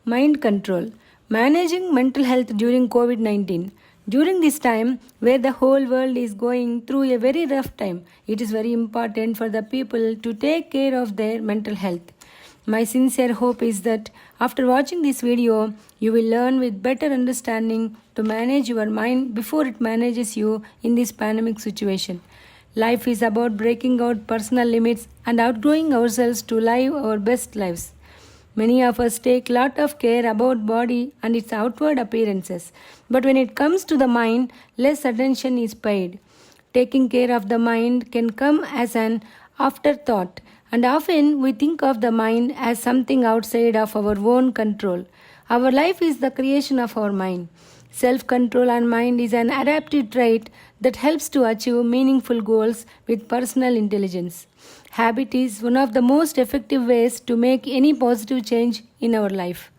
Mind control. Managing mental health during COVID 19. During this time, where the whole world is going through a very rough time, it is very important for the people to take care of their mental health. My sincere hope is that after watching this video, you will learn with better understanding to manage your mind before it manages you in this pandemic situation. Life is about breaking out personal limits and outgrowing ourselves to live our best lives. Many of us take lot of care about body and its outward appearances, but when it comes to the mind, less attention is paid. Taking care of the mind can come as an afterthought, and often we think of the mind as something outside of our own control. Our life is the creation of our mind. Self control and mind is an adaptive trait that helps to achieve meaningful goals with personal intelligence. Habit is one of the most effective ways to make any positive change in our life.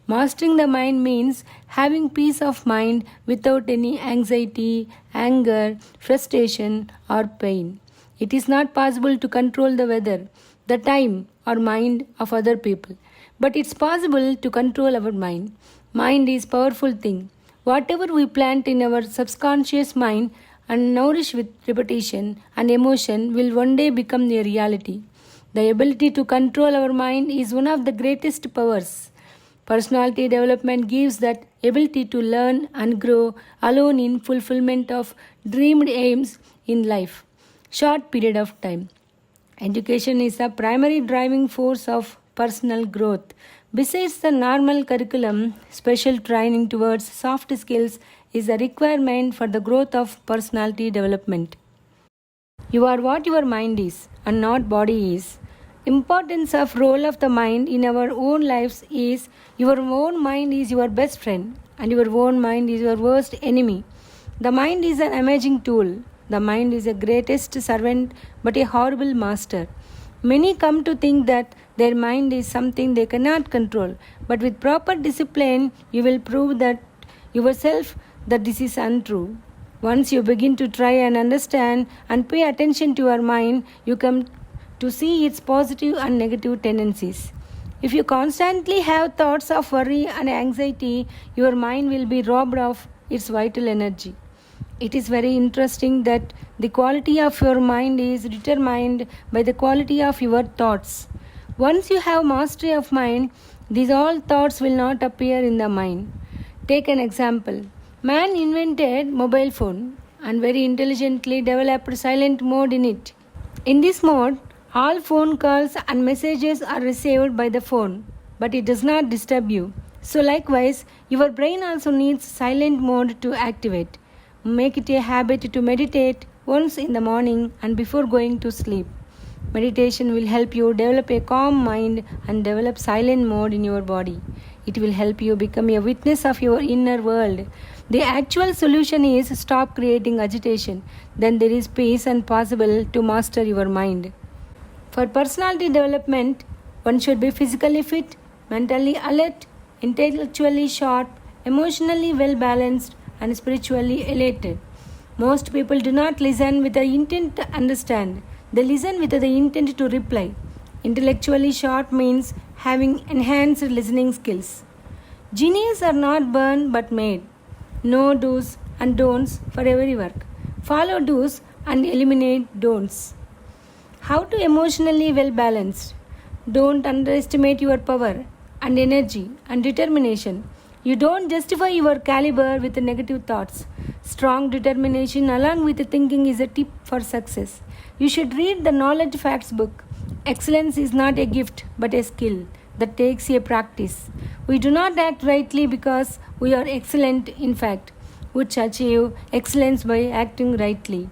Mastering the mind means having peace of mind without any anxiety, anger, frustration, or pain. It is not possible to control the weather, the time, or mind of other people, but it's possible to control our mind. Mind is a powerful thing. Whatever we plant in our subconscious mind and nourish with repetition and emotion will one day become a reality. The ability to control our mind is one of the greatest powers. Personality development gives that ability to learn and grow alone in fulfillment of dreamed aims in life. Short period of time. Education is the primary driving force of personal growth. Besides the normal curriculum, special training towards soft skills is a requirement for the growth of personality development. You are what your mind is and not body is. Importance of role of the mind in our own lives is your own mind is your best friend and your own mind is your worst enemy. The mind is an amazing tool. The mind is the greatest servant but a horrible master. Many come to think that their mind is something they cannot control, but with proper discipline, you will prove that yourself that this is untrue. Once you begin to try and understand and pay attention to your mind, you come to see its positive and negative tendencies. If you constantly have thoughts of worry and anxiety, your mind will be robbed of its vital energy. It is very interesting that the quality of your mind is determined by the quality of your thoughts. Once you have mastery of mind, these all thoughts will not appear in the mind. Take an example. Man invented mobile phone and very intelligently developed silent mode in it. In this mode, all phone calls and messages are received by the phone, but it does not disturb you. So likewise, your brain also needs silent mode to activate. Make it a habit to meditate once in the morning and before going to sleep. Meditation will help you develop a calm mind and develop silent mode in your body. It will help you become a witness of your inner world. The actual solution is stop creating agitation. Then there is peace and possible to master your mind. For personality development, one should be physically fit, mentally alert, intellectually sharp, emotionally well balanced, and spiritually elated. Most people do not listen with the intent to understand. They listen with the intent to reply. Intellectually sharp means having enhanced listening skills. Genius are not born but made. Know do's and don'ts for every work. Follow do's and eliminate don'ts. How to emotionally well balanced. Don't underestimate your power and energy and determination. You don't justify your caliber with negative thoughts. Strong determination along with thinking is a tip for success. You should read the Knowledge Facts book. Excellence is not a gift but a skill that takes a practice. We do not act rightly because we are excellent, in fact, which achieve excellence by acting rightly.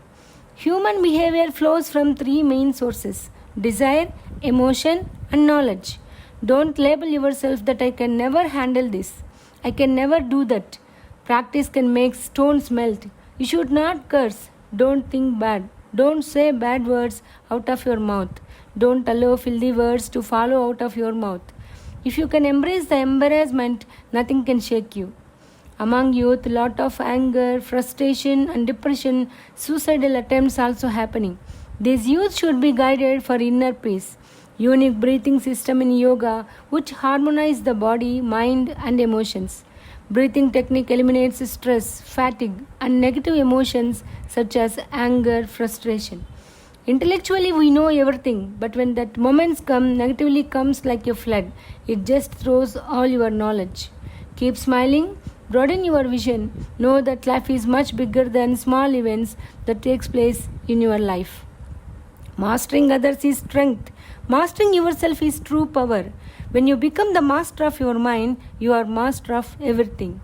Human behavior flows from three main sources: desire, emotion, and knowledge. Don't label yourself that I can never handle this. I can never do that. Practice can make stones melt. You should not curse. Don't think bad. Don't say bad words out of your mouth. Don't allow filthy words to follow out of your mouth. If you can embrace the embarrassment, nothing can shake you. Among youth, lot of anger, frustration and depression, suicidal attempts also happening. These youth should be guided for inner peace. unique breathing system in yoga which harmonize the body, mind and emotions. Breathing technique eliminates stress, fatigue and negative emotions such as anger, frustration. Intellectually we know everything, but when that moments come, negatively comes like a flood. It just throws all your knowledge. Keep smiling, broaden your vision, know that life is much bigger than small events that takes place in your life. Mastering others is strength. Mastering yourself is true power. When you become the master of your mind, you are master of everything.